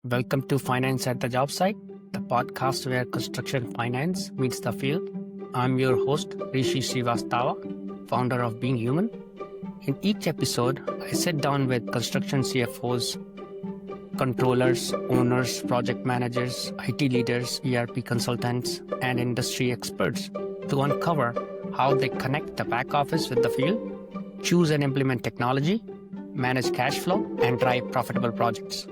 Welcome to Finance at the Jobsite, the podcast where construction finance meets the field. I'm your host, Rishi Srivastava, founder of Being Human. In each episode, I sit down with construction CFOs, controllers, owners, project managers, IT leaders, ERP consultants, and industry experts to uncover how they connect the back office with the field, choose and implement technology, manage cash flow, and drive profitable projects.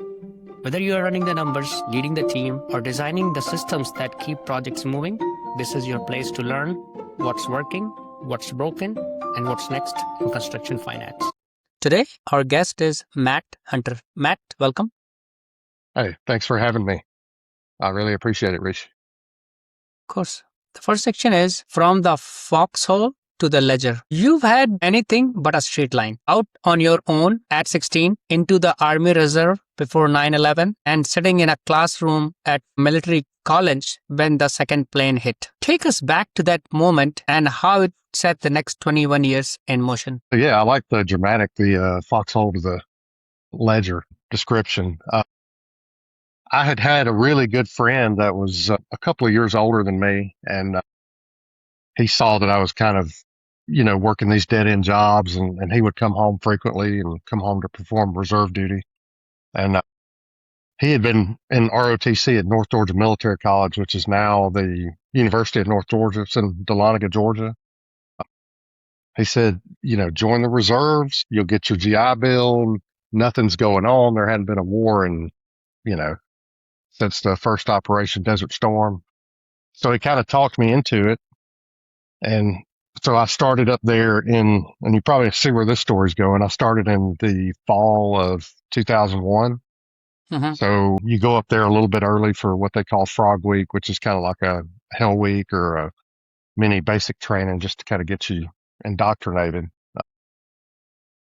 Whether you are running the numbers, leading the team, or designing the systems that keep projects moving, this is your place to learn what's working, what's broken, and what's next in construction finance. Today, our guest is Matt Hunter. Matt, welcome. Hey, thanks for having me. I really appreciate it, Rich. Of course. The first section is from the Foxhole to the ledger. You've had anything but a straight line. Out on your own at 16, into the Army Reserve before 9/11, and sitting in a classroom at military college when the second plane hit. Take us back to that moment and how it set the next 21 years in motion. Yeah, I like the dramatic, the Foxhole to the ledger description. I had a really good friend that was a couple of years older than me, and he saw that I was kind of, working these dead-end jobs, and he would come home frequently and come home to perform reserve duty. And he had been in ROTC at North Georgia Military College, which is now the University of North Georgia. It's in Dahlonega, Georgia. He said, join the reserves, you'll get your GI Bill, nothing's going on. There hadn't been a war in, since the first Operation Desert Storm. So he kind of talked me into it. And so I started up there and you probably see where this story's going. I started in the fall of 2001. Mm-hmm. So you go up there a little bit early for what they call Frog Week, which is kind of like a Hell Week or a mini basic training just to kind of get you indoctrinated.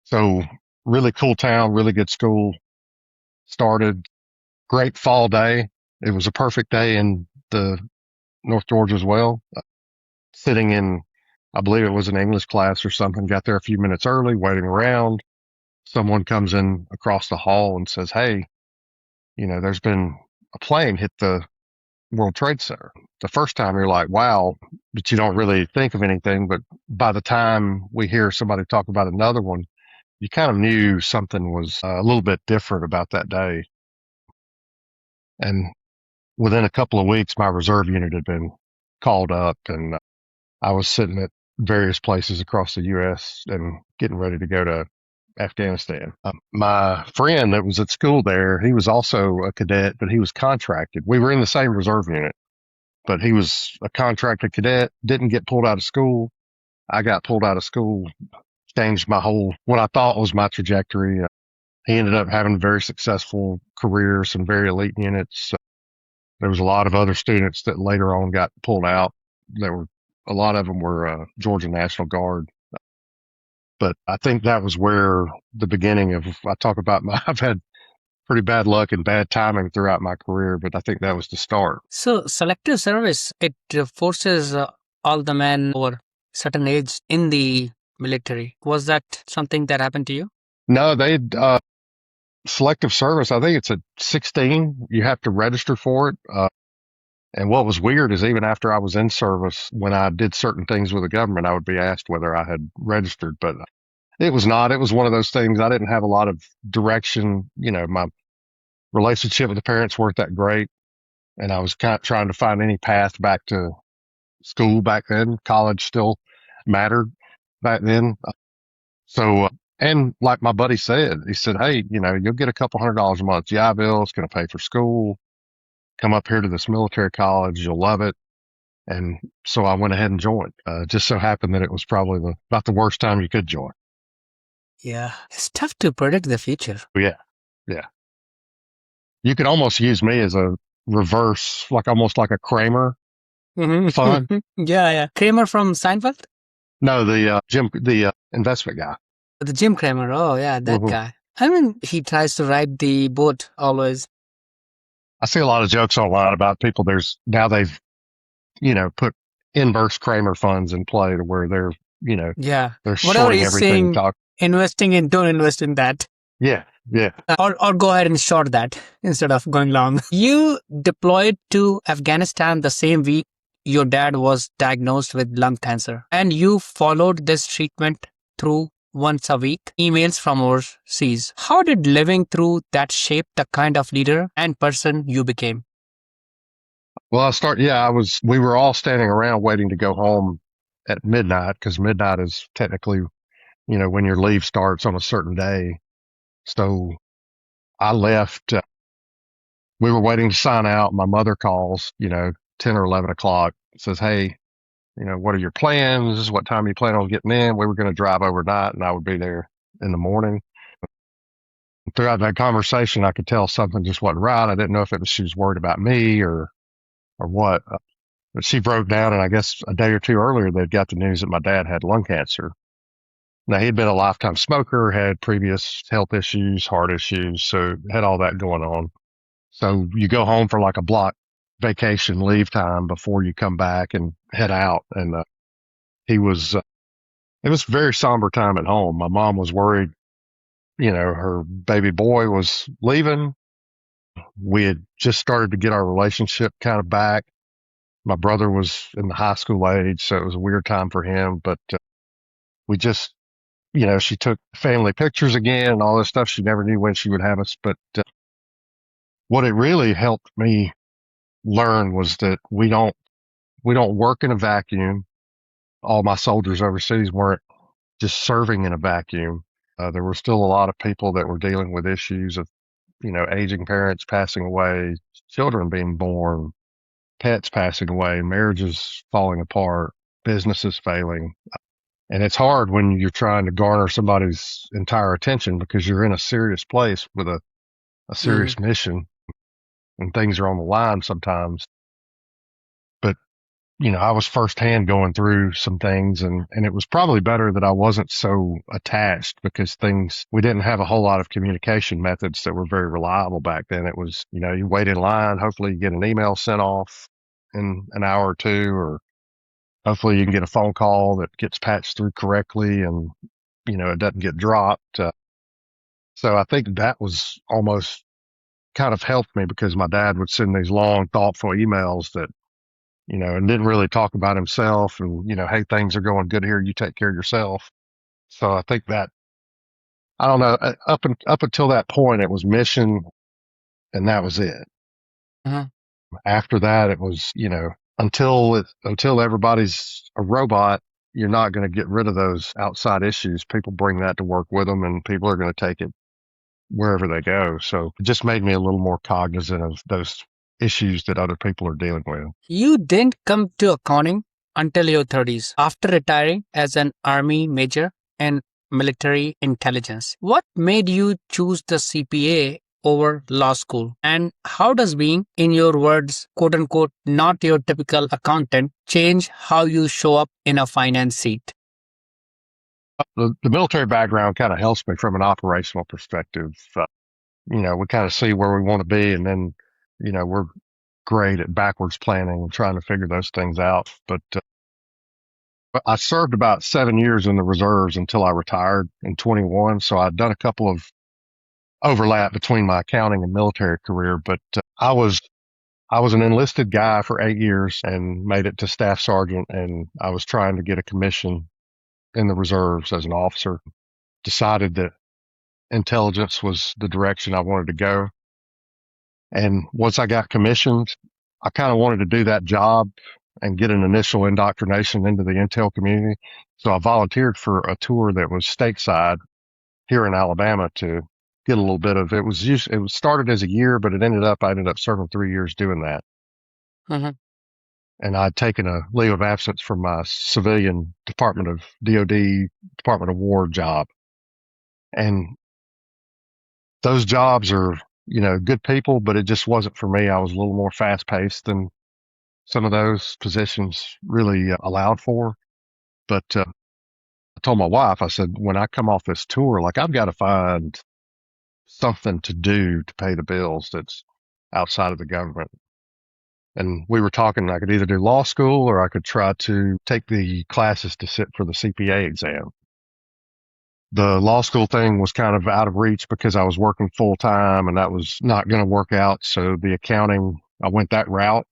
So really cool town, really good school. Started great fall day. It was a perfect day in the North Georgia as well. Sitting in, I believe it was an English class or something, got there a few minutes early, waiting around. Someone comes in across the hall and says, hey, there's been a plane hit the World Trade Center. The first time you're like, wow, but you don't really think of anything. But by the time we hear somebody talk about another one, you kind of knew something was a little bit different about that day. And within a couple of weeks, my reserve unit had been called up and I was sitting at various places across the U.S. and getting ready to go to Afghanistan. My friend that was at school there, he was also a cadet, but he was contracted. We were in the same reserve unit, but he was a contracted cadet, didn't get pulled out of school. I got pulled out of school, changed what I thought was my trajectory. He ended up having a very successful career, some very elite units. There was a lot of other students that later on got pulled out. A lot of them were Georgia National Guard. But I think that was where the beginning of, I've had pretty bad luck and bad timing throughout my career, but I think that was the start. So selective service, it forces all the men over certain age in the military. Was that something that happened to you? No, selective service, I think it's at 16. You have to register for it. And what was weird is even after I was in service, when I did certain things with the government, I would be asked whether I had registered, but it was not. It was one of those things. I didn't have a lot of direction. My relationship with the parents weren't that great. And I was kind of trying to find any path back to school back then. College still mattered back then. So, and like my buddy said, he said, hey, you'll get a couple $100 a month GI Bill. It's going to pay for school. Come up here to this military college. You'll love it. And so I went ahead and joined. Just so happened that it was probably about the worst time you could join. Yeah. It's tough to predict the future. Yeah. You could almost use me as a reverse, almost like a Kramer fund. Yeah. Kramer from Seinfeld? No, the investment guy. The Jim Kramer. Oh, yeah, that guy. I mean, he tries to ride the boat always. I see a lot of jokes online about people. They've, put inverse Kramer funds in play to where they're they're shorting everything. Investing in, don't invest in that. Yeah. Yeah. Or go ahead and short that instead of going long. You deployed to Afghanistan the same week your dad was diagnosed with lung cancer, and you followed this treatment through once a week emails from overseas. How did living through that shape the kind of leader and person you became? Well, we were all standing around waiting to go home at midnight because midnight is technically, when your leave starts on a certain day. So I left. We were waiting to sign out. My mother calls, 10 or 11 o'clock, says, "Hey, what are your plans? What time you plan on getting in?" We were going to drive overnight and I would be there in the morning. Throughout that conversation, I could tell something just wasn't right. I didn't know if it was she was worried about me or what. But she broke down, and I guess a day or two earlier, they'd got the news that my dad had lung cancer. Now, he'd been a lifetime smoker, had previous health issues, heart issues, so had all that going on. So you go home for like a block vacation leave time before you come back and head out. And he was, it was a very somber time at home. My mom was worried, her baby boy was leaving. We had just started to get our relationship kind of back. My brother was in the high school age, so it was a weird time for him. But we just, she took family pictures again and all this stuff. She never knew when she would have us. But what it really helped me learn was that we don't work in a vacuum. All my soldiers overseas weren't just serving in a vacuum. There were still a lot of people that were dealing with issues of, aging parents passing away, children being born, pets passing away, marriages falling apart, businesses failing. And it's hard when you're trying to garner somebody's entire attention because you're in a serious place with a Mhm. serious mission and things are on the line sometimes. But, I was firsthand going through some things and it was probably better that I wasn't so attached because we didn't have a whole lot of communication methods that were very reliable back then. It was, you wait in line, hopefully you get an email sent off in an hour or two, or hopefully you can get a phone call that gets patched through correctly and, it doesn't get dropped. So I think that was almost kind of helped me because my dad would send these long, thoughtful emails that, and didn't really talk about himself and, hey, things are going good here. You take care of yourself. So I think that, I don't know, up until that point, it was mission and that was it. Uh-huh. After that, it was, until everybody's a robot, you're not going to get rid of those outside issues. People bring that to work with them and people are going to take it wherever they go. So it just made me a little more cognizant of those issues that other people are dealing with. You didn't come to accounting until your 30s, after retiring as an army major in military intelligence. What made you choose the CPA over law school? And how does being, in your words, quote unquote, not your typical accountant, change how you show up in a finance seat? The military background kind of helps me from an operational perspective. We kind of see where we want to be, and then, we're great at backwards planning and trying to figure those things out. But I served about 7 years in the reserves until I retired in 21. So I'd done a couple of overlap between my accounting and military career, but I was an enlisted guy for 8 years and made it to staff sergeant. And I was trying to get a commission in the reserves as an officer. Decided that intelligence was the direction I wanted to go. And once I got commissioned, I kind of wanted to do that job and get an initial indoctrination into the intel community. So I volunteered for a tour that was stateside here in Alabama to get a little bit of it. It was started as a year, but I ended up serving 3 years doing that. Mhm. And I'd taken a leave of absence from my civilian Department of DOD, Department of War job. And those jobs are, good people, but it just wasn't for me. I was a little more fast paced than some of those positions really allowed for. But I told my wife, I said, when I come off this tour, like I've got to find something to do to pay the bills that's outside of the government. And we were talking, I could either do law school or I could try to take the classes to sit for the CPA exam. The law school thing was kind of out of reach because I was working full time and that was not going to work out. So the accounting, I went that route.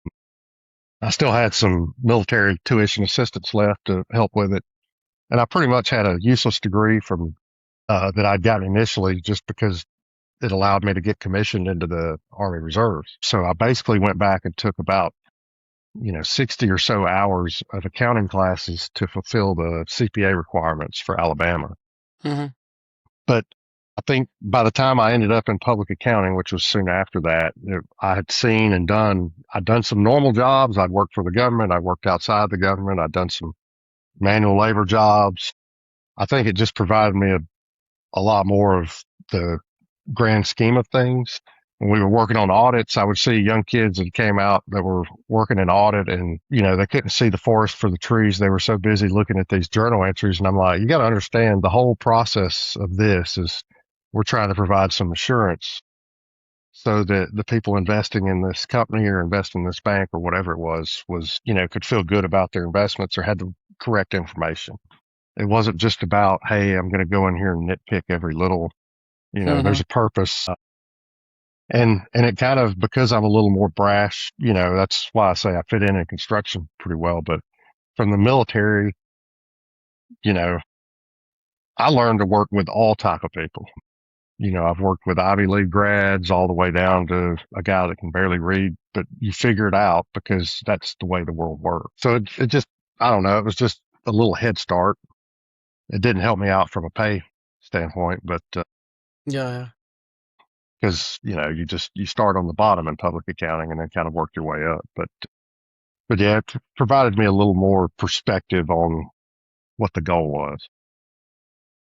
I still had some military tuition assistance left to help with it. And I pretty much had a useless degree from that I'd gotten initially just because it allowed me to get commissioned into the Army Reserves. So I basically went back and took about 60 or so hours of accounting classes to fulfill the CPA requirements for Alabama. Mm-hmm. But I think by the time I ended up in public accounting, which was soon after that, I had seen and I'd done some normal jobs. I'd worked for the government. I worked outside the government. I'd done some manual labor jobs. I think it just provided me a lot more of the grand scheme of things. When we were working on audits, I would see young kids that came out that were working in audit and, they couldn't see the forest for the trees. They were so busy looking at these journal entries. And I'm like, you got to understand the whole process of this is we're trying to provide some assurance so that the people investing in this company or investing in this bank or whatever it was, could feel good about their investments or had the correct information. It wasn't just about, hey, I'm going to go in here and nitpick every little, Mm-hmm. there's a purpose. And it kind of, because I'm a little more brash, that's why I say I fit in construction pretty well. But from the military, you know, I learned to work with all type of people. I've worked with Ivy League grads all the way down to a guy that can barely read, but you figure it out because that's the way the world works. So it just, I don't know, it was just a little head start. It didn't help me out from a pay standpoint, but Yeah. because you start on the bottom in public accounting and then kind of work your way up. But yeah, it provided me a little more perspective on what the goal was.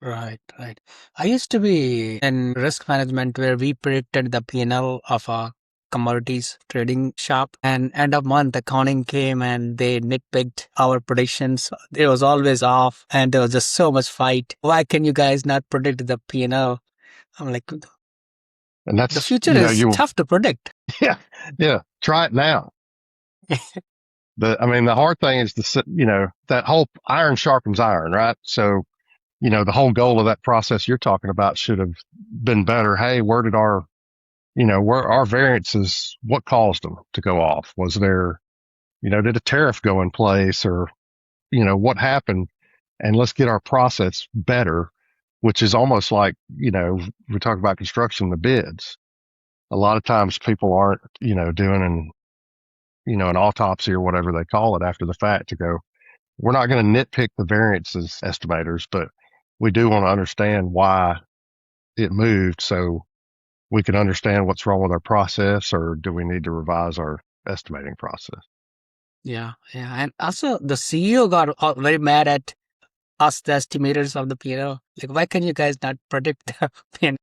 Right, right. I used to be in risk management where we predicted the P&L of a commodities trading shop, and end of month accounting came and they nitpicked our predictions. It was always off and there was just so much fight. Why can you guys not predict the P&L? I'm like, And the that's, future is tough to predict. yeah, yeah, try it now. The hard thing is that whole iron sharpens iron, right? So, the whole goal of that process you're talking about should have been better. Hey, where our variances, what caused them to go off? Was there, did a tariff go in place or, what happened? And let's get our process better, which is almost like, we talk about construction, the bids. A lot of times people aren't, doing an autopsy or whatever they call it after the fact to go, we're not going to nitpick the variances estimators, but we do want to understand why it moved so we can understand what's wrong with our process or do we need to revise our estimating process. Yeah, yeah. And also the CEO got very mad at us, the estimators of the P&L. Like, why can you guys not predict the P&L?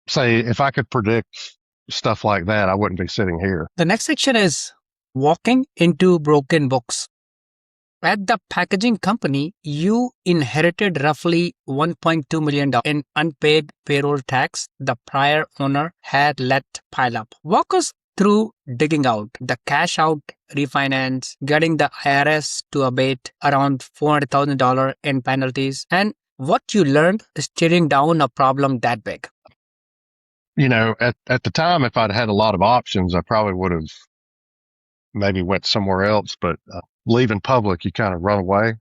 Say, if I could predict stuff like that, I wouldn't be sitting here. The next section is walking into broken books. At the packaging company, you inherited roughly $1.2 million in unpaid payroll tax the prior owner had let pile up. Walk us through digging out the cash out refinance, getting the IRS to abate around $400,000 in penalties, and what you learned steering down a problem that big. At the time, if I'd had a lot of options, I probably would have maybe went somewhere else, but leaving public, you kind of run away.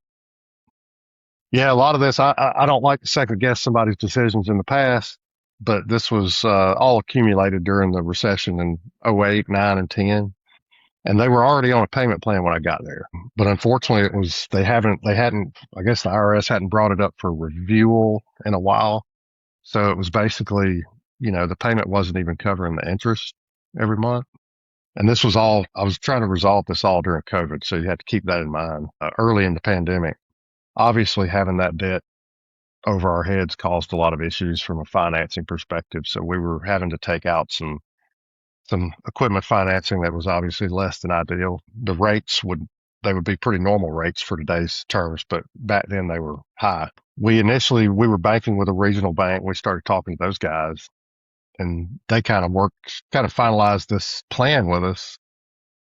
Yeah, a lot of this, I don't like to second guess somebody's decisions in the past, but this was all accumulated during the recession in '08, 9, and 10. And they were already on a payment plan when I got there. But unfortunately, they hadn't, I guess the IRS hadn't brought it up for review in a while. So it was basically, the payment wasn't even covering the interest every month. And this was all, I was trying to resolve this all during COVID. So you had to keep that in mind early in the pandemic. Obviously, having that debt over our heads caused a lot of issues from a financing perspective. So we were having to take out some equipment financing that was obviously less than ideal. The rates would be pretty normal rates for today's terms, but back then they were high. We were banking with a regional bank. We started talking to those guys and they kind of finalized this plan with us.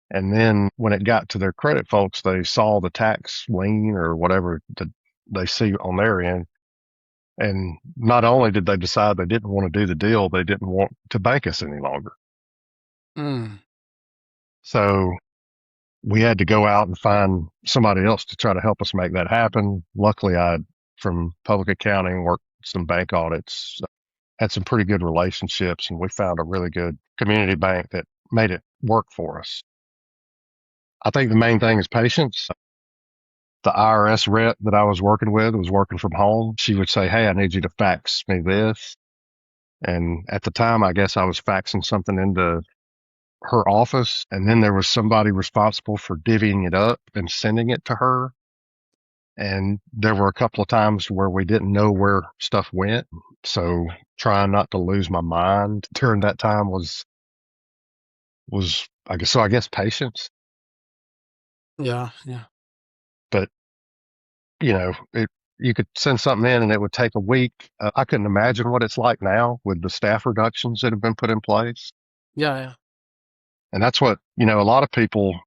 And then when it got to their credit folks, they saw the tax lien or whatever that they see on their end. And not only did they decide they didn't want to do the deal, they didn't want to bank us any longer. Mm. So we had to go out and find somebody else to try to help us make that happen. Luckily, I, from public accounting, worked some bank audits, had some pretty good relationships, and we found a really good community bank that made it work for us. I think the main thing is patience. The IRS rep that I was working with was working from home. She would say, "Hey, I need you to fax me this." And at the time, I guess I was faxing something into her office, and then there was somebody responsible for divvying it up and sending it to her. And there were a couple of times where we didn't know where stuff went. So trying not to lose my mind during that time was I guess patience. Yeah, yeah. But you could send something in and it would take a week. I couldn't imagine what it's like now with the staff reductions that have been put in place. Yeah, yeah. And that's what, a lot of people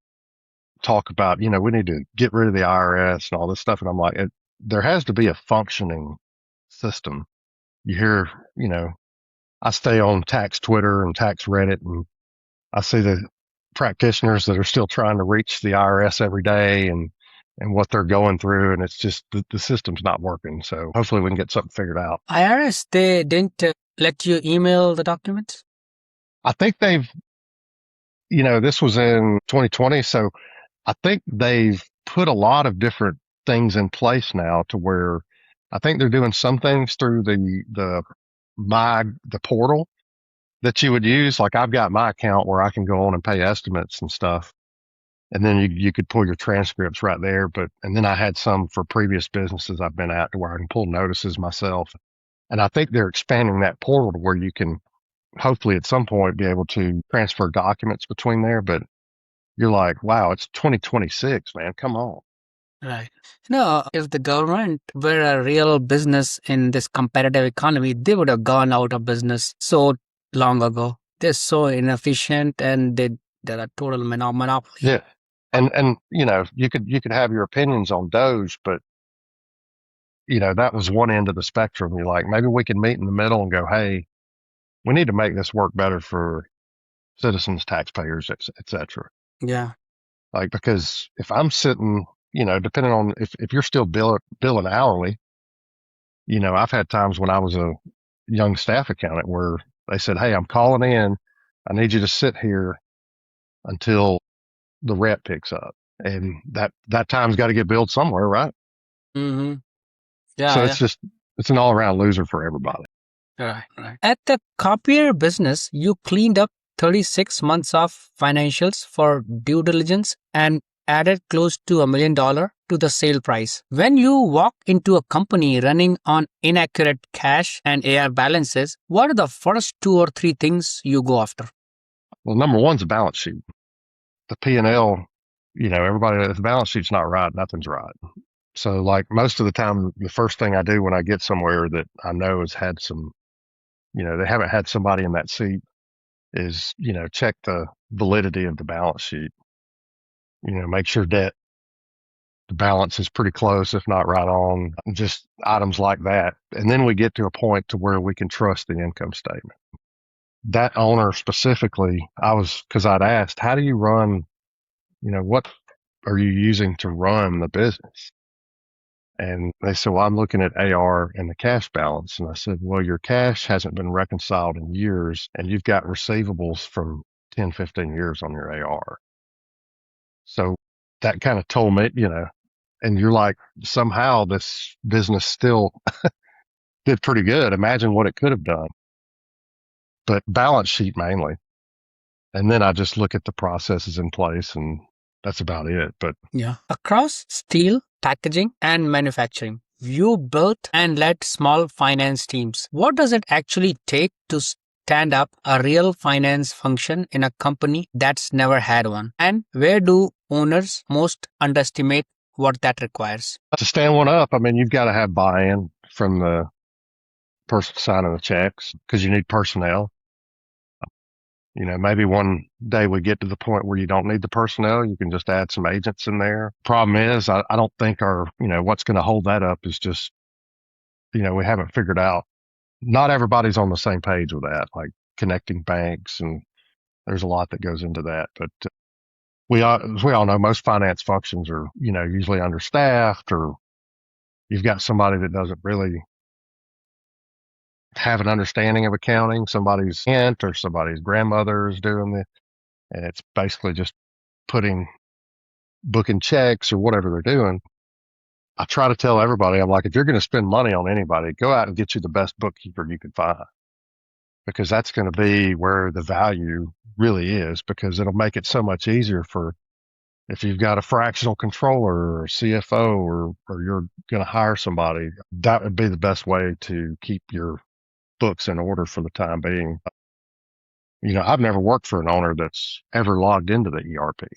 talk about, we need to get rid of the IRS and all this stuff. And I'm like, there has to be a functioning system. You hear, I stay on tax Twitter and tax Reddit, and I see the practitioners that are still trying to reach the IRS every day and what they're going through. And it's just the system's not working. So hopefully we can get something figured out. IRS, they didn't let you email the documents? I think this was in 2020. So I think they've put a lot of different things in place now to where I think they're doing some things through the portal that you would use. Like I've got my account where I can go on and pay estimates and stuff. And then you could pull your transcripts right there. And then I had some for previous businesses I've been at to where I can pull notices myself. And I think they're expanding that portal to where you can hopefully at some point be able to transfer documents between there. But you're like, wow, it's 2026, man. Come on. Right. If the government were a real business in this competitive economy, they would have gone out of business so long ago. They're so inefficient and they're a total monopoly. Yeah. And you could have your opinions on Doge, but that was one end of the spectrum. You're like, maybe we can meet in the middle and go, hey, we need to make this work better for citizens, taxpayers, et cetera. Yeah. Like, because if I'm sitting, depending on if you're still billing hourly, I've had times when I was a young staff accountant where they said, hey, I'm calling in. I need you to sit here until the rep picks up. And that time's got to get billed somewhere, right? Mm-hmm. Yeah. So Yeah. it's an all around loser for everybody. Right. Right. At the copier business, you cleaned up 36 months of financials for due diligence and added close to $1 million to the sale price. When you walk into a company running on inaccurate cash and AR balances, what are the first 2 or 3 things you go after? Well, number one's a balance sheet. The P&L, everybody, if the balance sheet's not right, nothing's right. So like most of the time, the first thing I do when I get somewhere that I know has had some, they haven't had somebody in that seat is, check the validity of the balance sheet. Make sure the balance is pretty close, if not right on, just items like that. And then we get to a point to where we can trust the income statement. That owner specifically, because I'd asked, how do you run, what are you using to run the business? And they said, well, I'm looking at AR and the cash balance. And I said, well, your cash hasn't been reconciled in years and you've got receivables from 10, 15 years on your AR. So that kind of told me, and you're like, somehow this business still did pretty good. Imagine what it could have done, but balance sheet mainly. And then I just look at the processes in place and that's about it. But yeah, across steel, packaging, and manufacturing, you built and led small finance teams. What does it actually take to stand up a real finance function in a company that's never had one? And where do owners most underestimate what that requires? to stand one up, I mean, you've got to have buy-in from the person signing the checks because you need personnel. Maybe one day we get to the point where you don't need the personnel. You can just add some agents in there. Problem is, I don't think what's going to hold that up is just we haven't figured out. Not everybody's on the same page with that, like connecting banks, and there's a lot that goes into that. But as we all know, most finance functions are, usually understaffed, or you've got somebody that doesn't really have an understanding of accounting. Somebody's aunt or somebody's grandmother is doing it, and it's basically just putting booking checks or whatever they're doing. I try to tell everybody, I'm like, if you're going to spend money on anybody, go out and get you the best bookkeeper you can find, because that's going to be where the value really is, because it'll make it so much easier for, if you've got a fractional controller or a CFO, or you're going to hire somebody, that would be the best way to keep your books in order for the time being. I've never worked for an owner that's ever logged into the ERP.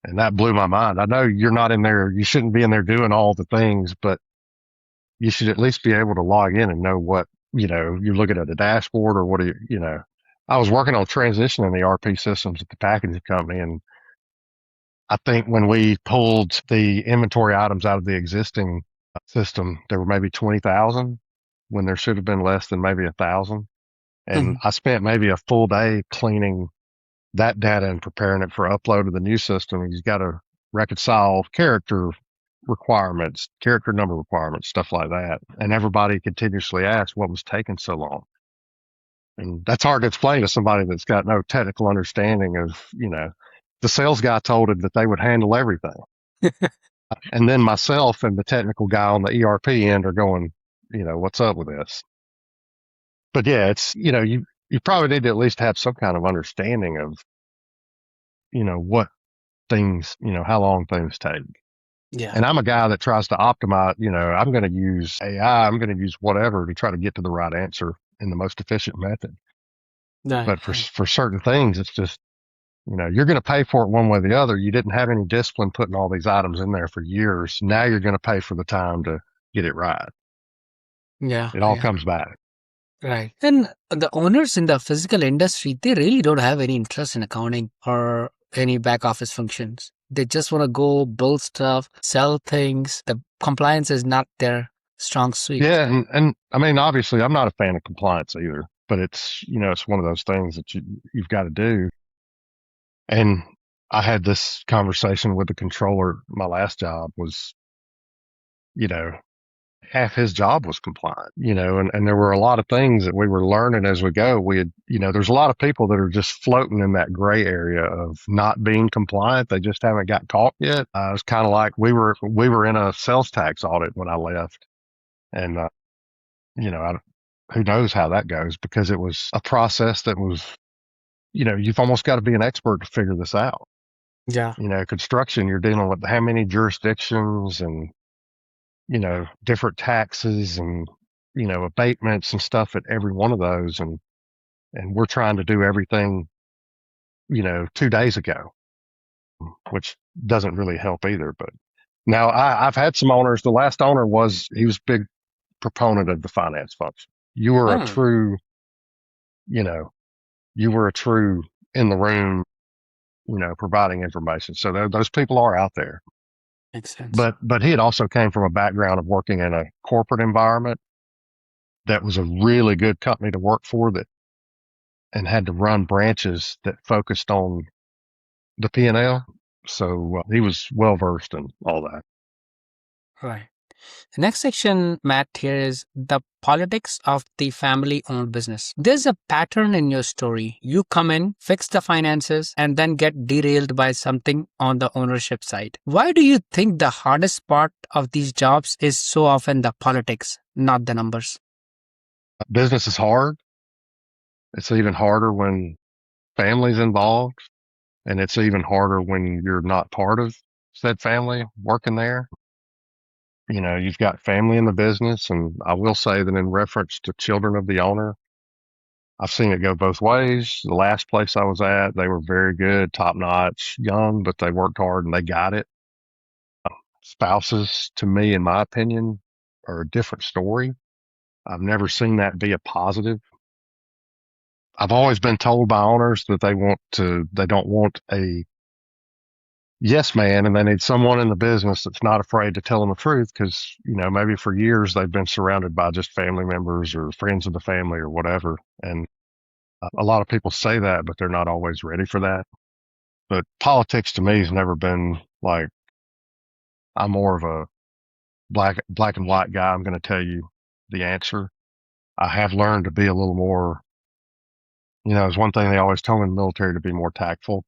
And that blew my mind. I know you're not in there. You shouldn't be in there doing all the things, but you should at least be able to log in and know what, you're looking at a dashboard, or what are I was working on transitioning the ERP systems at the packaging company. And I think when we pulled the inventory items out of the existing system, there were maybe 20,000 when there should have been less than maybe 1,000. And Mhm. I spent maybe a full day cleaning that data and preparing it for upload to the new system. You've got to reconcile character requirements, character number requirements, stuff like that. And everybody continuously asked what was taking so long. And that's hard to explain to somebody that's got no technical understanding of, the sales guy told him that they would handle everything. And then myself and the technical guy on the ERP end are going, what's up with this? But yeah, it's, you probably need to at least have some kind of understanding of, what things, how long things take. Yeah. And I'm a guy that tries to optimize, I'm going to use AI, I'm going to use whatever to try to get to the right answer in the most efficient method. Right. But for, Right. for certain things, it's just, you're going to pay for it one way or the other. You didn't have any discipline putting all these items in there for years. Now you're going to pay for the time to get it right. Yeah. It all Yeah. comes back. Right. And the owners in the physical industry, they really don't have any interest in accounting or any back office functions. They just want to go build stuff, sell things. The compliance is not their strong suite. Yeah. And I mean, obviously I'm not a fan of compliance either, but it's, it's one of those things that you've got to do. And I had this conversation with the controller. My last job was, you know, half his job was compliant, and there were a lot of things that we were learning as we go. We had, there's a lot of people that are just floating in that gray area of not being compliant. They just haven't got caught yet. It was kind of like we were in a sales tax audit when I left, and, I, who knows how that goes, because it was a process that was, you've almost got to be an expert to figure this out. Yeah. Construction, you're dealing with how many jurisdictions, and different taxes, and, abatements and stuff at every one of those. And we're trying to do everything, 2 days ago, which doesn't really help either. But now I've had some owners. The last owner he was a big proponent of the finance function. You were a Oh, true, you know, you were a true in the room, providing information. So those people are out there. makes sense. But he had also came from a background of working in a corporate environment that was a really good company to work for, that and had to run branches that focused on the P&L. So he was well versed in all that. Right. The next section, Matt, here is the politics of the family owned business. There's a pattern in your story. You come in, fix the finances, and then get derailed by something on the ownership side. Why do you think the hardest part of these jobs is so often the politics, not the numbers? Business is hard. It's even harder when family's involved, and it's even harder when you're not part of said family working there. You've got family in the business, and I will say that in reference to children of the owner, I've seen it go both ways. The last place I was at, they were very good, top notch, young, but they worked hard and they got it. Spouses, to me, in my opinion, are a different story. I've never seen that be a positive. I've always been told by owners that they don't want a yes man, and they need someone in the business that's not afraid to tell them the truth because, maybe for years they've been surrounded by just family members or friends of the family or whatever. And a lot of people say that, but they're not always ready for that. But politics to me has never been like, I'm more of a black and white guy. I'm going to tell you the answer. I have learned to be a little more, it's one thing they always told me in the military to be more tactful.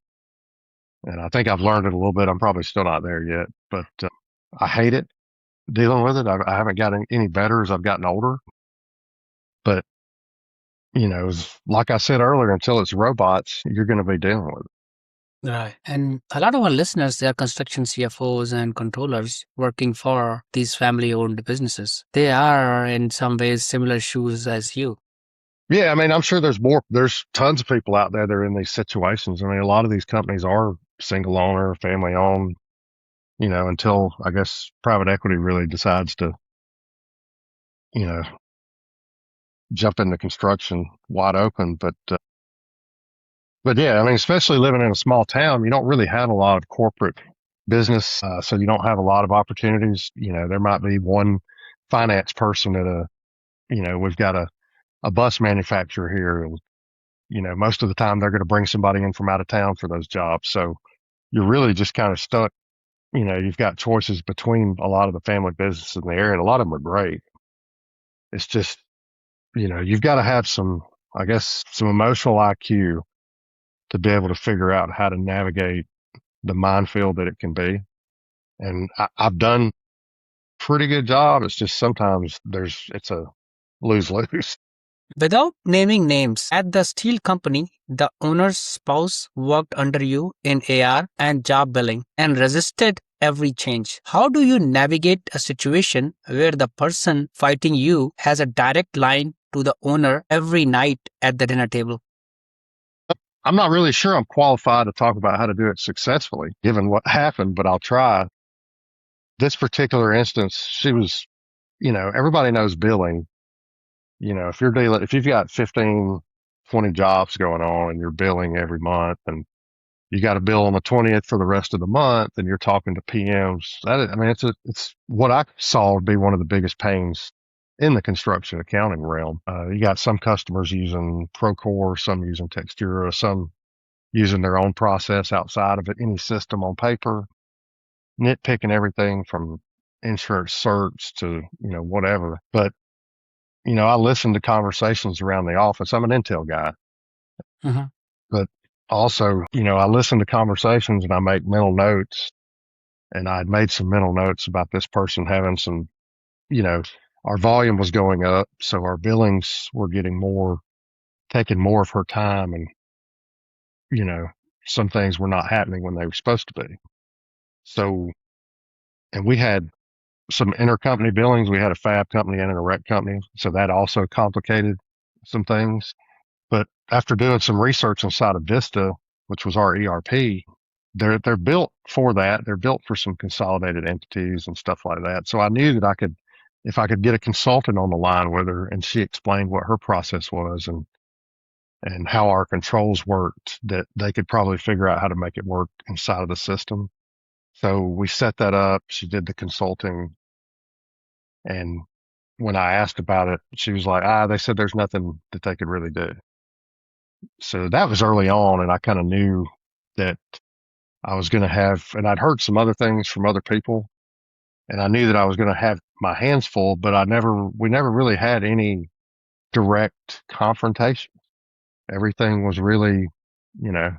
And I think I've learned it a little bit. I'm probably still not there yet, but I hate it dealing with it. I haven't gotten any better as I've gotten older, but like I said earlier, until it's robots, you're going to be dealing with it. Right. And a lot of our listeners, they are construction CFOs and controllers working for these family owned businesses. They are in some ways similar shoes as you. Yeah. I mean, I'm sure there's tons of people out there that are in these situations. I mean, a lot of these companies are single owner, family owned, until I guess private equity really decides to, you know, jump into construction wide open. But yeah, I mean, especially living in a small town, you don't really have a lot of corporate business. So you don't have a lot of opportunities. There might be one finance person at we've got a bus manufacturer here. And, most of the time they're going to bring somebody in from out of town for those jobs. So you're really just kind of stuck. You've got choices between a lot of the family businesses in the area, and a lot of them are great. It's just, you've got to have I guess, some emotional IQ to be able to figure out how to navigate the minefield that it can be. And I've done a pretty good job. It's just sometimes it's a lose lose. Without naming names, at the steel company, the owner's spouse worked under you in AR and job billing and resisted every change. How do you navigate a situation where the person fighting you has a direct line to the owner every night at the dinner table? I'm not really sure I'm qualified to talk about how to do it successfully, given what happened, but I'll try. This particular instance, she was, everybody knows billing. If you've got 15, 20 jobs going on and you're billing every month and you got to bill on the 20th for the rest of the month and you're talking to PMs, it's what I saw would be one of the biggest pains in the construction accounting realm. You got some customers using Procore, some using Textura, some using their own process outside of any system on paper, nitpicking everything from insurance certs to, whatever. But, I listen to conversations around the office. I'm an Intel guy, Mhm. but also, I listen to conversations and I make mental notes. And I'd made some mental notes about this person having some, you know, our volume was going up. So our billings were taking more of her time. And, you know, some things were not happening when they were supposed to be. So, and we had some intercompany billings. We had a fab company and an erect company. So that also complicated some things. But after doing some research inside of Vista, which was our ERP, they're built for that. They're built for some consolidated entities and stuff like that. So I knew that if I could get a consultant on the line with her and she explained what her process was and how our controls worked, that they could probably figure out how to make it work inside of the system. So we set that up. She did the consulting. And when I asked about it, she was like, they said there's nothing that they could really do. So that was early on. And I kind of knew that I was going to and I'd heard some other things from other people and I knew that I was going to have my hands full, but we never really had any direct confrontation. Everything was really, you know,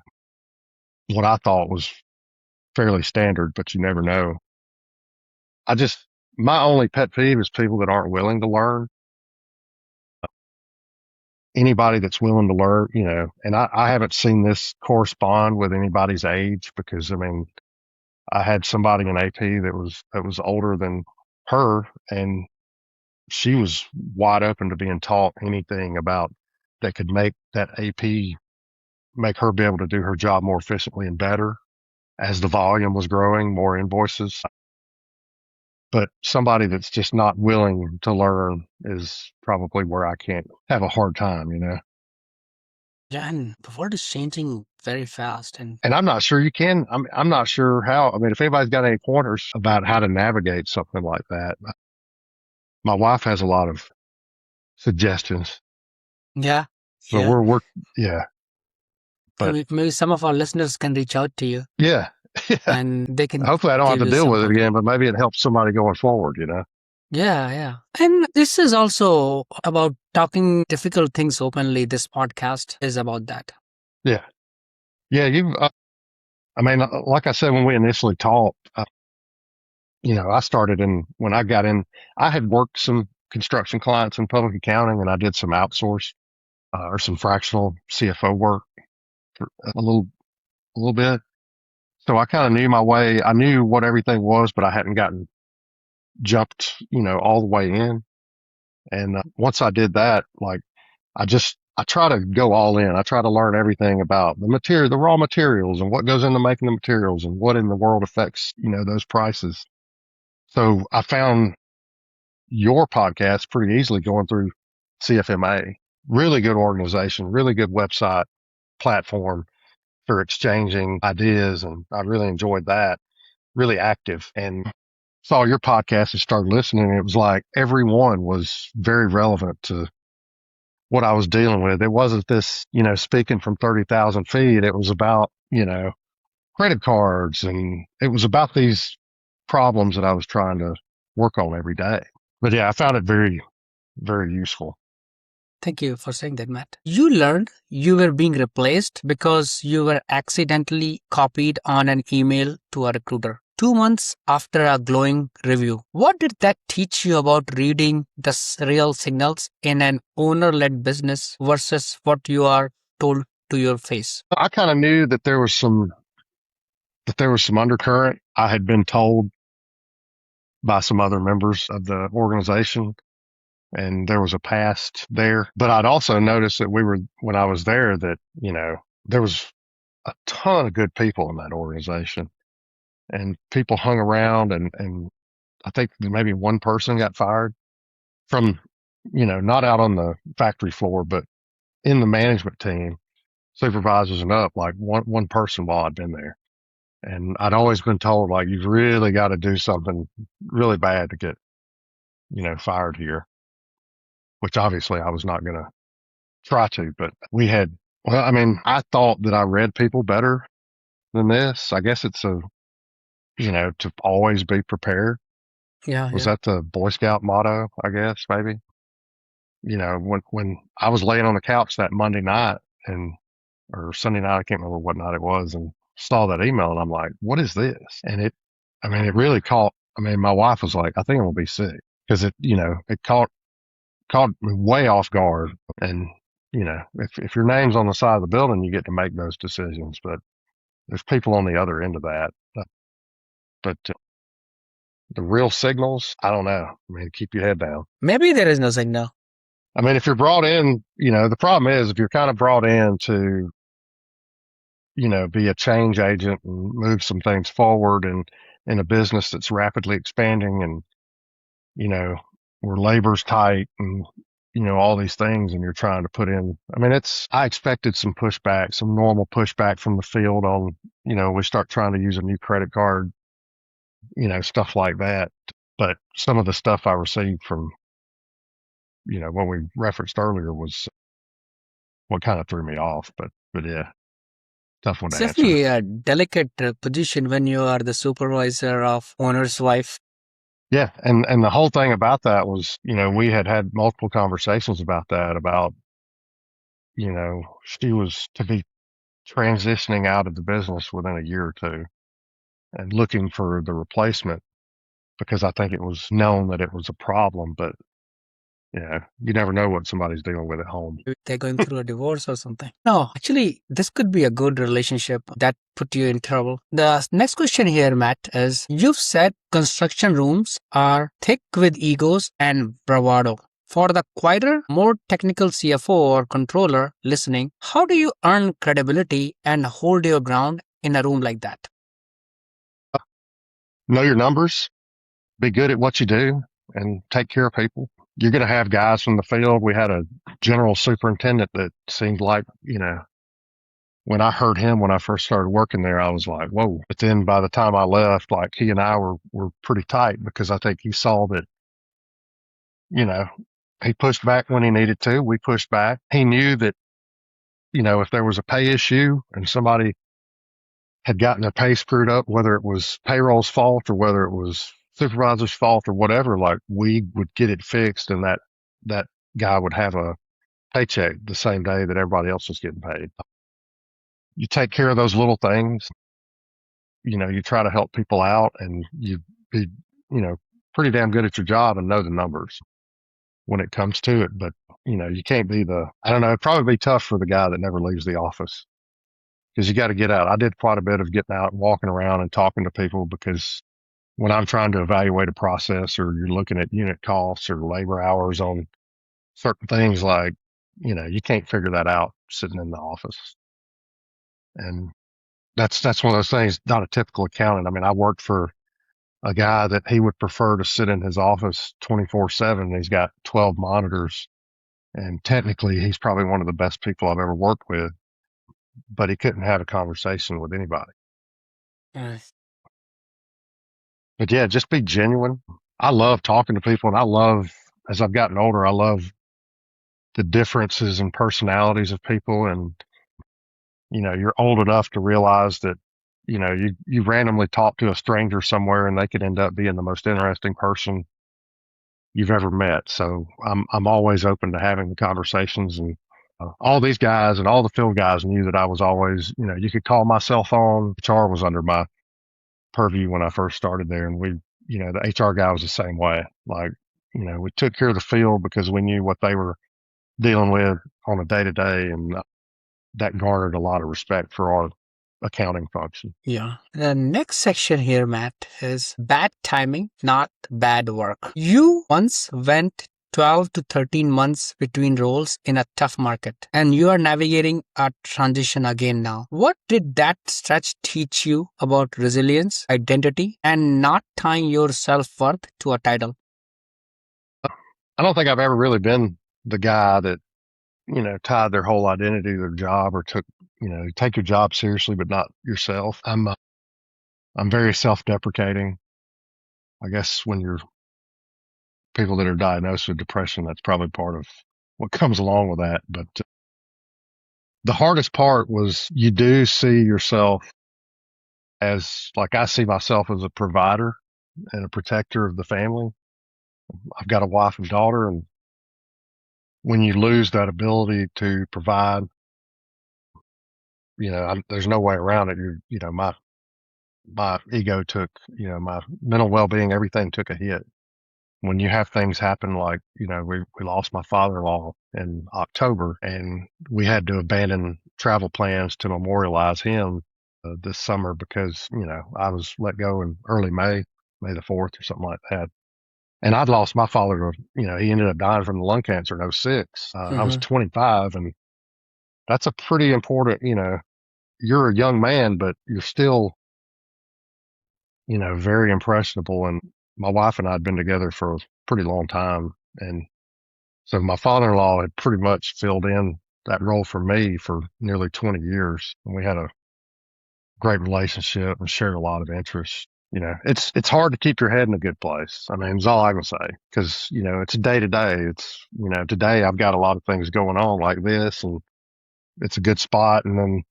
what I thought was fairly standard, but you never know. My only pet peeve is people that aren't willing to learn. Anybody that's willing to learn, and I haven't seen this correspond with anybody's age because I mean, I had somebody in AP that was older than her and she was wide open to being taught anything about that could make that AP make her be able to do her job more efficiently and better as the volume was growing, more invoices. But somebody that's just not willing to learn is probably where I can't have a hard time. Yeah, and the world is changing very fast. And And I'm not sure you can. I'm not sure how. I mean, if anybody's got any pointers about how to navigate something like that, my wife has a lot of suggestions. yeah, So yeah. yeah, I but mean, maybe some of our listeners can reach out to you yeah, yeah. and they can Hopefully I don't have give to you deal some with it pointers. again, but maybe it helps somebody going forward, you know? Yeah, yeah. And this is also about talking difficult things openly. This podcast is about that. Yeah. Yeah. I mean, like I said, when we initially talked, I started when I got in, I had worked some construction clients in public accounting and I did some outsource, or some fractional CFO work for a little bit. So I kind of knew my way. I knew what everything was, but I hadn't gotten jumped, all the way in. And once I did that, like I try to go all in. I try to learn everything about the raw materials and what goes into making the materials and what in the world affects, those prices. So I found your podcast pretty easily going through CFMA. Really good organization, really good website platform for exchanging ideas. And I really enjoyed that. Really active, and saw your podcast and started listening. And it was like every one was very relevant to what I was dealing with. It wasn't this, speaking from 30,000 feet. It was about, credit cards, and it was about these problems that I was trying to work on every day. But yeah, I found it very, very useful. Thank you for saying that, Matt. You learned you were being replaced because you were accidentally copied on an email to a recruiter 2 months after a glowing review. What did that teach you about reading the real signals in an owner led business versus what you are told to your face? I kind of knew that there was some undercurrent. I had been told by some other members of the organization, and there was a past there. But I'd also noticed that when I was there, that, there was a ton of good people in that organization, and people hung around, and I think maybe one person got fired from, not out on the factory floor, but in the management team, supervisors and up, like one person while I'd been there. And I'd always been told, like, you've really got to do something really bad to get, fired here, which obviously I was not going to try to, but I mean, I thought that I read people better than this. I guess it's to always be prepared. Yeah, Was yeah. that the Boy Scout motto? I guess maybe, when I was laying on the couch that Monday night or Sunday night, I can't remember what night it was, and saw that email, and I'm like, what is this? And it really my wife was like, I think I'm gonna be sick, because it caught me way off guard. And, if your name's on the side of the building, you get to make those decisions, but there's people on the other end of that. But the real signals, I don't know. I mean, keep your head down. Maybe there is no signal. I mean, if you're brought in, the problem is if you're kind of brought in to, be a change agent and move some things forward, and in a business that's rapidly expanding, and, you know, where labor's tight, and, all these things, and you're trying to put in, I mean, I expected some pushback, some normal pushback from the field on, we start trying to use a new credit card, stuff like that. But some of the stuff I received from, what we referenced earlier was what kind of threw me off. But yeah, tough one It's to answer. definitely a delicate position when you are the supervisor of owner's wife. Yeah. And the whole thing about that was, we had multiple conversations about that, about, she was to be transitioning out of the business within a year or two and looking for the replacement, because I think it was known that it was a problem. But you never know what somebody's dealing with at home. They're going through a divorce or something. No, actually, this could be a good relationship that put you in trouble. The next question here, Matt, is you've said construction rooms are thick with egos and bravado. For the quieter, more technical CFO or controller listening, how do you earn credibility and hold your ground in a room like that? Know your numbers, be good at what you do, and take care of people. you're going to have guys from the field. We had a general superintendent that seemed like, when I heard him when I first started working there, I was like, whoa. But then by the time I left, like he and I were pretty tight because I think he saw that, you know, he pushed back when he needed to. We pushed back. He knew that, if there was a pay issue and somebody had gotten their pay screwed up, whether it was payroll's fault or whether it was supervisor's fault or whatever, like we would get it fixed and that guy would have a paycheck the same day that everybody else was getting paid. You take care of those little things, you try to help people out and you be, pretty damn good at your job and know the numbers when it comes to it. But, you can't be I don't know, it'd probably be tough for the guy that never leaves the office because you got to get out. I did quite a bit of getting out and walking around and talking to people because when I'm trying to evaluate a process or you're looking at unit costs or labor hours on certain things, like, you can't figure that out sitting in the office. And that's one of those things, not a typical accountant. I mean, I worked for a guy that he would prefer to sit in his office 24/7. He's got 12 monitors and technically he's probably one of the best people I've ever worked with, but he couldn't have a conversation with anybody. Yes. But yeah, just be genuine. I love talking to people and as I've gotten older, I love the differences in personalities of people. And, you're old enough to realize that, you randomly talk to a stranger somewhere and they could end up being the most interesting person you've ever met. So I'm always open to having the conversations and all these guys and all the field guys knew that I was always, you could call my cell phone. HR was under my purview when I first started there. And the HR guy was the same way. Like, we took care of the field because we knew what they were dealing with on a day to day. And that garnered a lot of respect for our accounting function. Yeah. The next section here, Matt, is bad timing, not bad work. You once went 12 to 13 months between roles in a tough market, and you are navigating a transition again now. What did that stretch teach you about resilience, identity, and not tying your self-worth to a title? I don't think I've ever really been the guy that, tied their whole identity to their job or took, take your job seriously, but not yourself. I'm very self-deprecating. I guess when you're people that are diagnosed with depression, that's probably part of what comes along with that. But the hardest part was you do see yourself as, like, I see myself as a provider and a protector of the family. I've got a wife and daughter, and when you lose that ability to provide, there's no way around it. My ego took, my mental well-being, everything took a hit. When you have things happen like, we lost my father-in-law in October and we had to abandon travel plans to memorialize him this summer because, I was let go in early May the 4th or something like that. And I'd lost my father to, he ended up dying from lung cancer in '06. I was 25 and that's a pretty important, you're a young man, but you're still, very impressionable. And my wife and I had been together for a pretty long time. And so my father-in-law had pretty much filled in that role for me for nearly 20 years. And we had a great relationship and shared a lot of interests. It's hard to keep your head in a good place. I mean, it's all I can say because, it's day to day. It's, today I've got a lot of things going on like this and it's a good spot. And then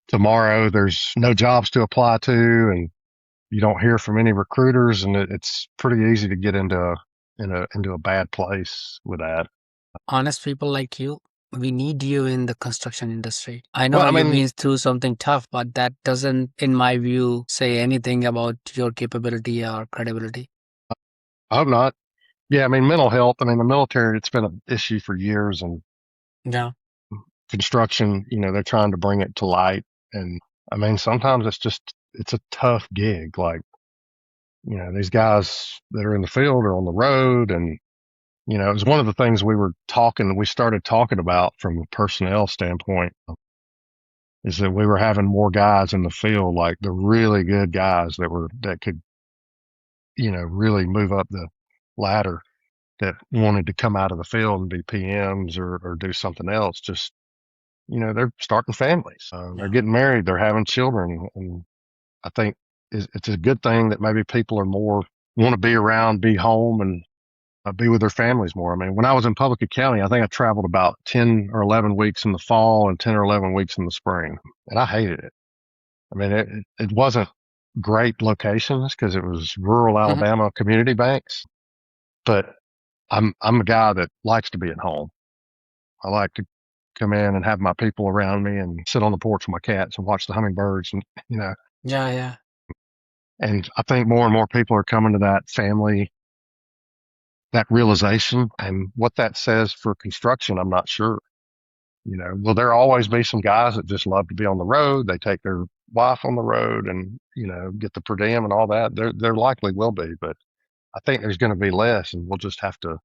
tomorrow there's no jobs to apply to and you don't hear from any recruiters and it's pretty easy to get into a bad place with that. Honest people like you, we need you in the construction industry. I know Well, I you've mean, been through something tough, but that doesn't, in my view, say anything about your capability or credibility. I hope not. Yeah, I mean, mental health. I mean, the military, it's been an issue for years and Yeah. construction, they're trying to bring it to light. And I mean, sometimes it's a tough gig. Like, these guys that are in the field are on the road and, it was one of the things we started talking about from a personnel standpoint is that we were having more guys in the field, like the really good guys that could, really move up the ladder. that wanted to come out of the field and be PMs or do something else. Just, they're starting families. They're getting married. They're having children. And I think it's a good thing that maybe people are more want to be around, be home, and be with their families more. I mean, when I was in public accounting, I think I traveled about 10 or 11 weeks in the fall and 10 or 11 weeks in the spring, and I hated it. I mean, it wasn't great locations because it was rural Mhm. Alabama community banks, but I'm a guy that likes to be at home. I like to come in and have my people around me and sit on the porch with my cats and watch the hummingbirds and, Yeah, yeah. and I think more and more people are coming to that family, that realization, and what that says for construction, I'm not sure. Will there always be some guys that just love to be on the road? They take their wife on the road and, get the per diem and all that. There likely will be, but I think there's going to be less, and we'll just have to,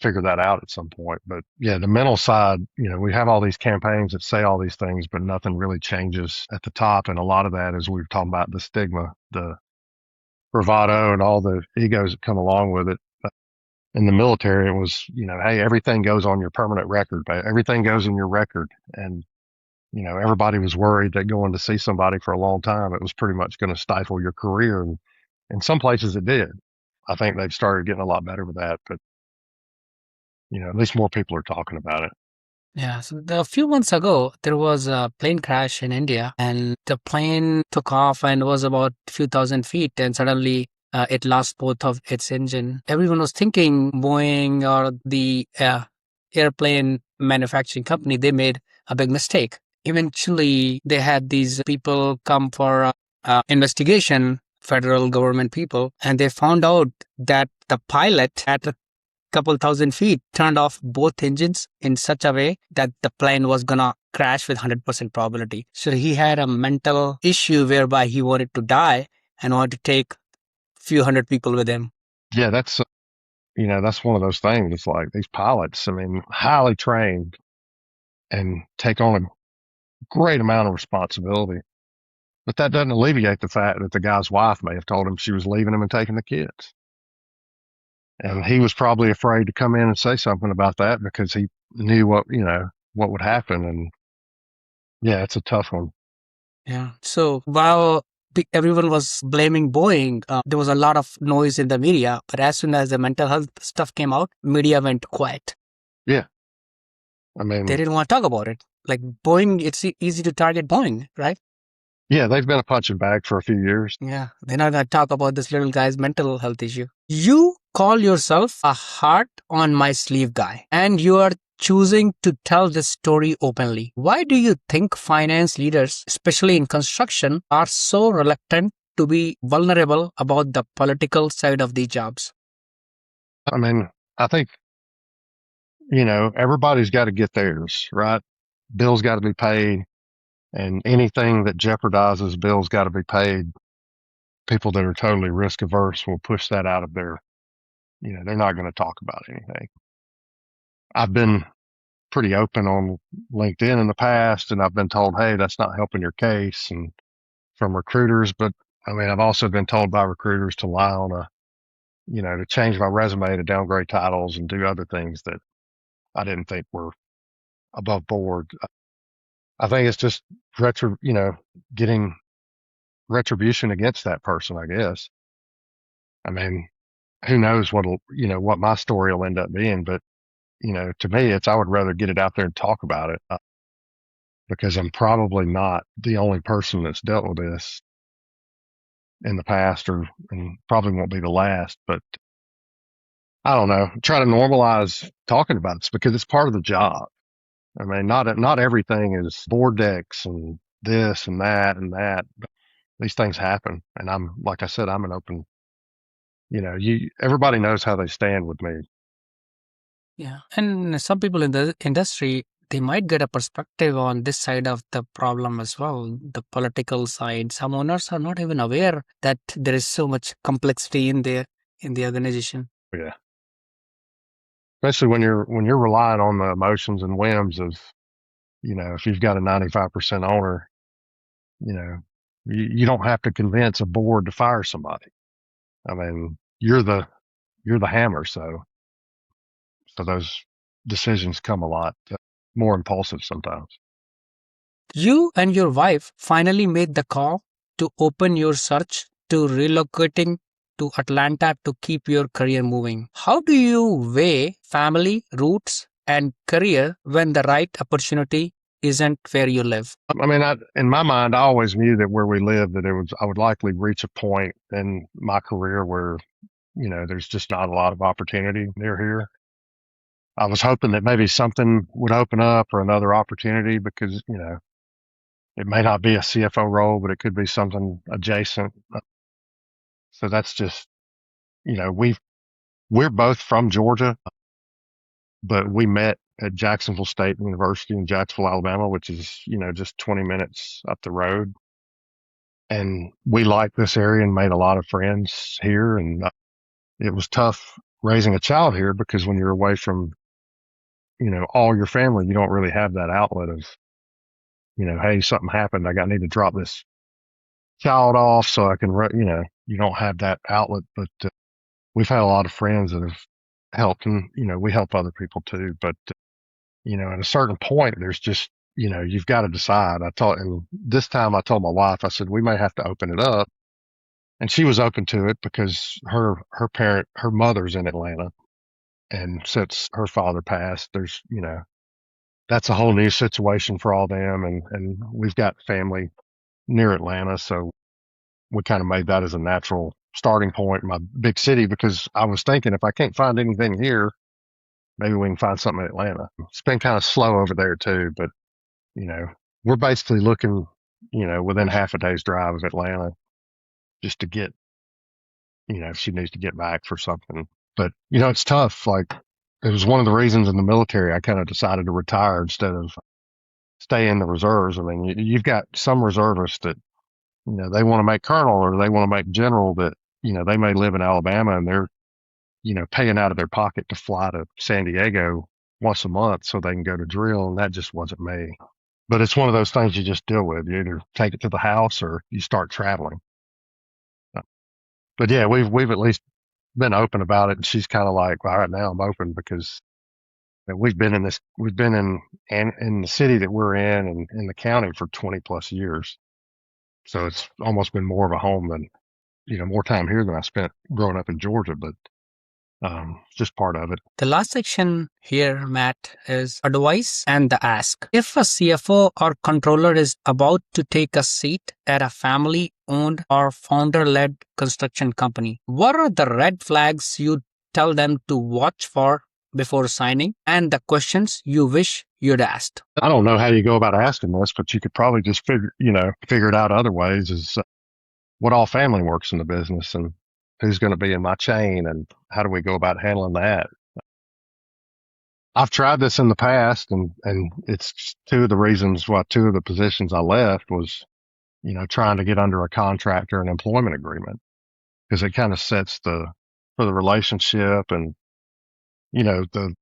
figure that out at some point. But yeah, the mental side, we have all these campaigns that say all these things, but nothing really changes at the top. And a lot of that is we were talking about the stigma, the bravado, and all the egos that come along with it. In the military, it was, hey, everything goes on your permanent record, everything goes in your record. And, everybody was worried that going to see somebody for a long time, it was pretty much going to stifle your career. And in some places it did. I think they've started getting a lot better with that, but at least more people are talking about it. Yeah, so a few months ago, there was a plane crash in India, and the plane took off and was about a few thousand feet, and suddenly it lost both of its engine. Everyone was thinking Boeing or the airplane manufacturing company, they made a big mistake. Eventually, they had these people come for investigation, federal government people, and they found out that the pilot at couple thousand feet turned off both engines in such a way that the plane was gonna crash with 100% probability. So he had a mental issue whereby he wanted to die and wanted to take few hundred people with him. Yeah, that's one of those things. It's like these pilots, I mean, highly trained and take on a great amount of responsibility. But that doesn't alleviate the fact that the guy's wife may have told him she was leaving him and taking the kids. And he was probably afraid to come in and say something about that because he knew what would happen. And yeah, it's a tough one. Yeah. So while everyone was blaming Boeing, there was a lot of noise in the media. But as soon as the mental health stuff came out, media went quiet. Yeah. I They mean, didn't want to talk about it. Like Boeing, it's easy to target Boeing, right? yeah, they've been a punching bag for a few years. Yeah, they're not gonna talk about this little guy's mental health issue. You call yourself a heart on my sleeve guy, and you are choosing to tell this story openly. Why do you think finance leaders, especially in construction, are so reluctant to be vulnerable about the political side of these jobs? I mean, I think, everybody's got to get theirs, right? Bills got to be paid, and anything that jeopardizes bills got to be paid. People that are totally risk averse will push that out of their, they're not going to talk about anything. I've been pretty open on LinkedIn in the past, and I've been told, hey, that's not helping your case, and from recruiters. But I mean, I've also been told by recruiters to lie on to change my resume to downgrade titles and do other things that I didn't think were above board. I think it's just getting retribution against that person, I guess. I mean, who knows what my story will end up being, but to me, I would rather get it out there and talk about it because I'm probably not the only person that's dealt with this in the past and probably won't be the last, but I don't know, try to normalize talking about this because it's part of the job. I mean, not everything is board decks and this and that and that. But these things happen, and like I said, I'm an open. Everybody knows how they stand with me. Yeah. And some people in the industry, they might get a perspective on this side of the problem as well, the political side. Some owners are not even aware that there is so much complexity in the organization. Yeah, especially when you're relying on the emotions and whims of if you've got a 95% owner, you know you don't have to convince a board to fire somebody. I mean, you're the hammer, so So those decisions come a lot more impulsive sometimes. You and your wife finally made the call to open your search to relocating to Atlanta to keep your career moving. How do you weigh family, roots, and career when the right opportunity isn't where you live? I mean, in my mind, I always knew that where we lived, that I would likely reach a point in my career where, there's just not a lot of opportunity near here. I was hoping that maybe something would open up or another opportunity because, it may not be a CFO role, but it could be something adjacent. So that's just, we're both from Georgia, but we met at Jacksonville State University in Jacksonville, Alabama, which is, just 20 minutes up the road. And we liked this area and made a lot of friends here. And it was tough raising a child here because when you're away from, all your family, you don't really have that outlet of, hey, something happened. I need to drop this child off so I can, you don't have that outlet. But we've had a lot of friends that have helped, and, we help other people too. But, at a certain point, there's just, you've got to decide. And this time I told my wife, I said, we may have to open it up. And she was open to it because her mother's in Atlanta. And since her father passed, there's, that's a whole new situation for all them. And we've got family near Atlanta. So we kind of made that as a natural starting point in my big city because I was thinking if I can't find anything here, maybe we can find something in Atlanta. It's been kind of slow over there too, but we're basically looking, within half a day's drive of Atlanta just to get, if she needs to get back for something. But, it's tough. Like it was one of the reasons in the military, I kind of decided to retire instead of stay in the reserves. I mean, you've got some reservists that, they want to make colonel or they want to make general that, they may live in Alabama and they're, paying out of their pocket to fly to San Diego once a month so they can go to drill. And that just wasn't me. But it's one of those things you just deal with. You either take it to the house or you start traveling. But yeah, we've at least been open about it. And she's kind of like, all right, now I'm open because we've been in the city that we're in and in the county for 20 plus years. So it's almost been more of a home than, more time here than I spent growing up in Georgia, but just part of it. The last section here, Matt, is advice and the ask. If a CFO or controller is about to take a seat at a family-owned or founder-led construction company, what are the red flags you tell them to watch for before signing and the questions you wish you'd asked? I don't know how you go about asking this, but you could probably just figure it out other ways is what all family works in the business and who's going to be in my chain and how do we go about handling that? I've tried this in the past and it's two of the positions I left was, trying to get under a contract or an employment agreement because it kind of sets for the relationship and, the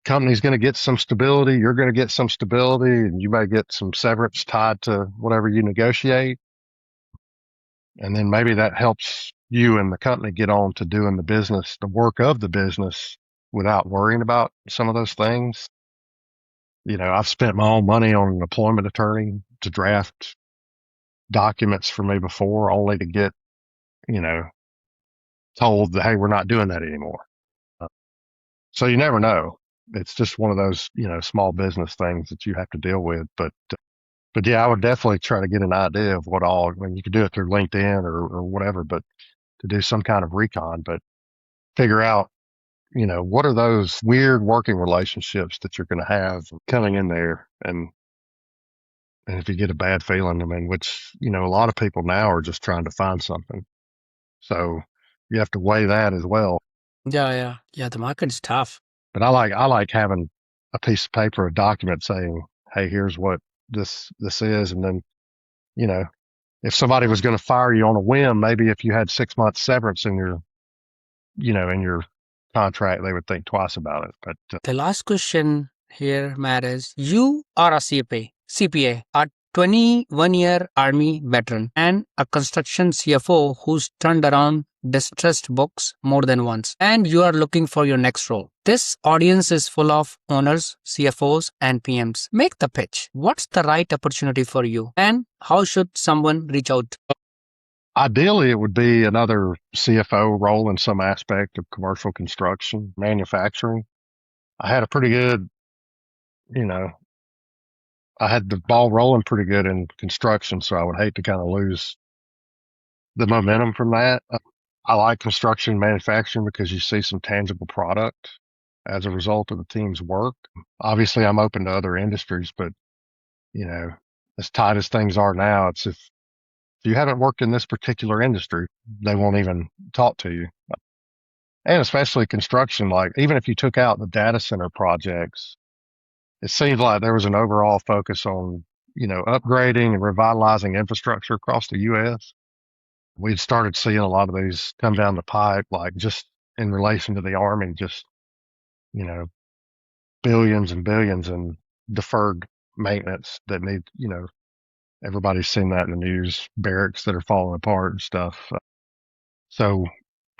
company's going to get some stability. You're going to get some stability and you may get some severance tied to whatever you negotiate. And then maybe that helps you and the company get on to doing the work of the business without worrying about some of those things. I've spent my own money on an employment attorney to draft documents for me before only to get, told that, hey, we're not doing that anymore. So you never know. It's just one of those, small business things that you have to deal with. But yeah, I would definitely try to get an idea of you could do it through LinkedIn or whatever, but to do some kind of recon, but figure out, what are those weird working relationships that you're going to have coming in there. And if you get a bad feeling, I mean, which, a lot of people now are just trying to find something. So you have to weigh that as well. Yeah. The market's tough. But I like having a piece of paper, a document saying, hey, here's what this is. And then, if somebody was going to fire you on a whim, maybe if you had 6 months severance in your contract, they would think twice about it. But the last question here, Matt, is you are a CPA. 21-year Army veteran, and a construction CFO who's turned around distressed books more than once, and you are looking for your next role. This audience is full of owners, CFOs, and PMs. Make the pitch. What's the right opportunity for you, and how should someone reach out? Ideally, it would be another CFO role in some aspect of commercial construction, manufacturing. I had a pretty good, you know, I had the ball rolling pretty good in construction, so I would hate to kind of lose the momentum from that. I like construction manufacturing because you see some tangible product as a result of the team's work. Obviously, I'm open to other industries, but as tight as things are now, it's if you haven't worked in this particular industry, they won't even talk to you. And especially construction, like even if you took out the data center projects, it seems like there was an overall focus on, upgrading and revitalizing infrastructure across the U.S. We'd started seeing a lot of these come down the pipe, like just in relation to the Army, just, you know, billions and billions in deferred maintenance that need, everybody's seen that in the news, barracks that are falling apart and stuff. So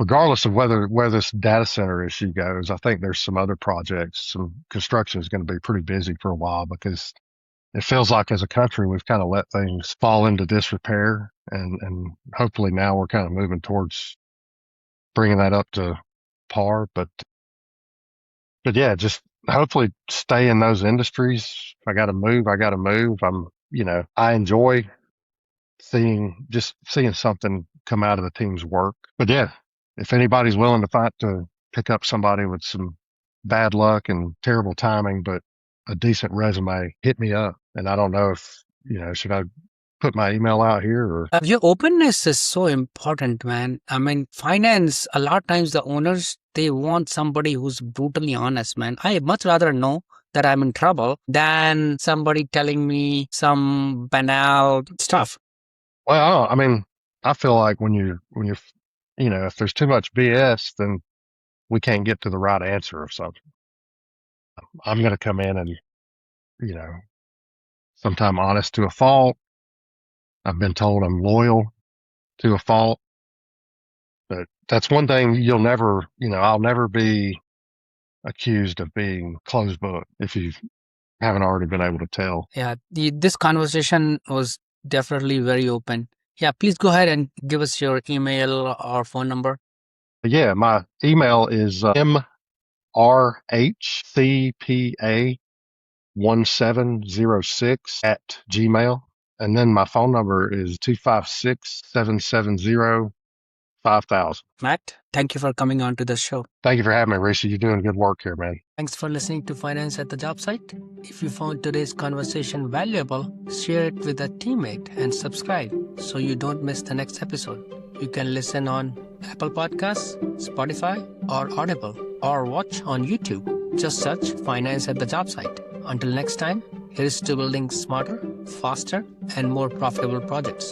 regardless of where this data center issue goes, I think there's some other projects, some construction is going to be pretty busy for a while because it feels like as a country, we've kind of let things fall into disrepair and hopefully now we're kind of moving towards bringing that up to par. But yeah, just hopefully stay in those industries. If I got to move, I got to move. I enjoy seeing something come out of the team's work. But yeah, if anybody's willing to fight to pick up somebody with some bad luck and terrible timing, but a decent resume, hit me up. And I don't know if, should I put my email out here or? Your openness is so important, man. I mean, finance, a lot of times the owners, they want somebody who's brutally honest, man. I much rather know that I'm in trouble than somebody telling me some banal stuff. Well, I mean, I feel like when you're, if there's too much BS, then we can't get to the right answer of something. I'm going to come in and, sometime honest to a fault. I've been told I'm loyal to a fault, but that's one thing you'll never, I'll never be accused of being closed book if you haven't already been able to tell. Yeah, this conversation was definitely very open. Yeah, please go ahead and give us your email or phone number. Yeah, my email is mrhcpa1706 at gmail. And then my phone number is 256-770-5000. Matt, thank you for coming on to the show. Thank you for having me, Rishi. You're doing good work here, man. Thanks for listening to Finance at the Job Site. If you found today's conversation valuable, share it with a teammate and subscribe so you don't miss the next episode. You can listen on Apple Podcasts, Spotify, or Audible, or watch on YouTube. Just search Finance at the Job Site. Until next time, here's to building smarter, faster, and more profitable projects.